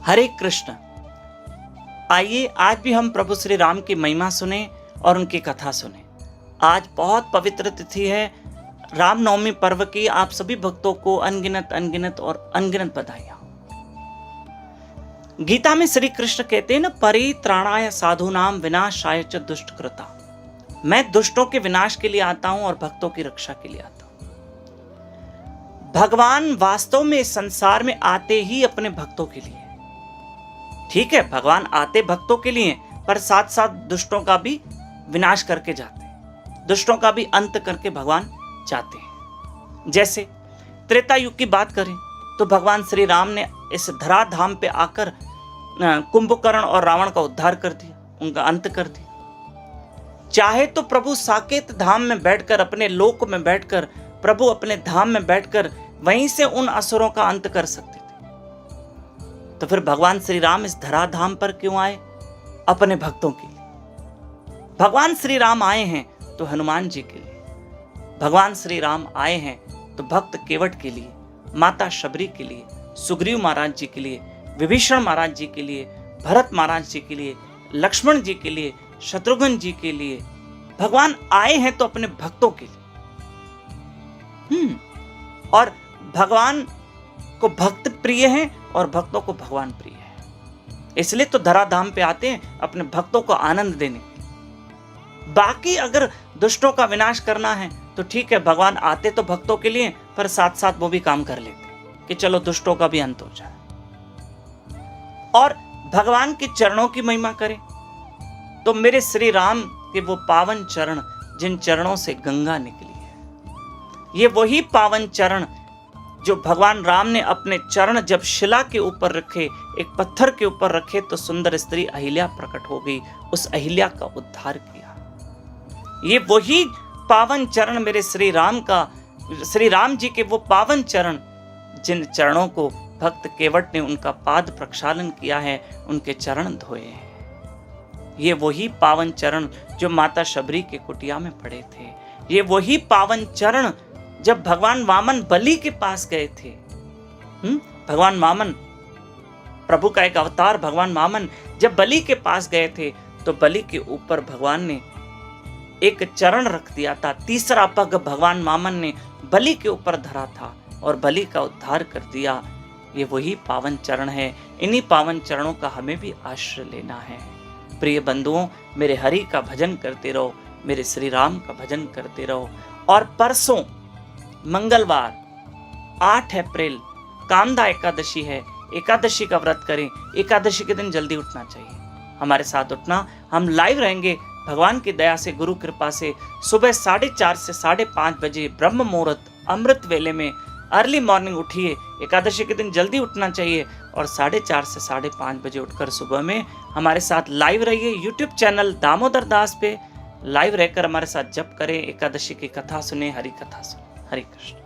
हरे कृष्ण। आइए आज भी हम प्रभु श्री राम की महिमा सुने और उनकी कथा सुने। आज बहुत पवित्र तिथि है रामनवमी पर्व की। आप सभी भक्तों को अनगिनत और अनगिनत बधाइयां। गीता में श्री कृष्ण कहते हैं ना, परित्राणाय साधूनाम विनाशाय च दुष्टकृता। मैं दुष्टों के विनाश के लिए आता हूं और भक्तों की रक्षा के लिए आता हूं। भगवान वास्तव में इस संसार में आते ही अपने भक्तों के लिए। ठीक है, भगवान आते भक्तों के लिए, पर साथ साथ दुष्टों का भी विनाश करके जाते हैं, दुष्टों का भी अंत करके भगवान चाहते हैं। जैसे त्रेता युग की बात करें तो भगवान श्री राम ने इस धराधाम पे आकर कुंभकर्ण और रावण का उद्धार कर दिया, उनका अंत कर दिया। चाहे तो प्रभु साकेत धाम में बैठकर, अपने लोक में बैठकर, प्रभु अपने धाम में बैठकर वहीं से उन असुरों का अंत कर सकते थे। तो फिर भगवान श्री राम इस धराधाम पर क्यों आए? अपने भक्तों के लिए। भगवान श्री राम आए हैं तो हनुमान जी के लिए, भगवान श्री राम आए हैं तो भक्त केवट के लिए, माता शबरी के लिए, सुग्रीव महाराज जी के लिए, विभीषण महाराज जी के लिए, भरत महाराज जी के लिए, लक्ष्मण जी के लिए, शत्रुघ्न जी के लिए। भगवान आए हैं तो अपने भक्तों के लिए। और भगवान को भक्त प्रिय हैं और भक्तों को भगवान प्रिय है, इसलिए तो धराधाम पे आते हैं अपने भक्तों को आनंद देने के लिए। बाकी अगर दुष्टों का विनाश करना है तो ठीक है, भगवान आते तो भक्तों के लिए, पर साथ साथ वो भी काम कर लेते कि चलो दुष्टों का भी अंत हो जाए। और भगवान के चरणों की महिमा करें तो मेरे श्री राम के वो पावन चरण, जिन चरणों से गंगा निकली है, ये वही पावन चरण जो भगवान राम ने अपने चरण जब शिला के ऊपर रखे, एक पत्थर के ऊपर रखे, तो सुंदर स्त्री अहिल्या प्रकट हो गई, उस अहिल्या का उद्धार किया। ये वही पावन चरण मेरे श्री राम का, श्री राम जी के वो पावन चरण, जिन चरणों को भक्त केवट ने उनका पाद प्रक्षालन किया है, उनके चरण धोए हैं। ये वही पावन चरण जो माता शबरी के कुटिया में पड़े थे। ये वही पावन चरण जब भगवान वामन बलि के पास गए थे। भगवान वामन, प्रभु का एक अवतार भगवान वामन जब बलि के पास गए थे तो बलि के ऊपर भगवान ने एक चरण रख दिया था। तीसरा पग भगवान वामन ने बलि के ऊपर धरा था और बलि का उद्धार कर दिया। ये वही पावन चरण है। इन्हीं पावन चरणों का हमें भी आश्रय लेना है। प्रिय बंधुओं, मेरे हरि का भजन करते रहो, मेरे श्री राम का भजन करते रहो। और परसों मंगलवार 8 अप्रैल कामदा एकादशी है। एकादशी का व्रत करें। एकादशी के दिन जल्दी उठना चाहिए, हमारे साथ उठना। हम लाइव रहेंगे भगवान की दया से, गुरु कृपा से, सुबह 4:30 से 5:30 बजे ब्रह्म मुहूर्त अमृत वेले में अर्ली मॉर्निंग उठिए। एकादशी के दिन जल्दी उठना चाहिए और 4:30 से 5:30 बजे उठकर सुबह में हमारे साथ लाइव रहिए। यूट्यूब चैनल दामोदर दास पे लाइव रहकर हमारे साथ जप करें, एकादशी की कथा सुने, हरि कथा सुने। हरे कृष्ण।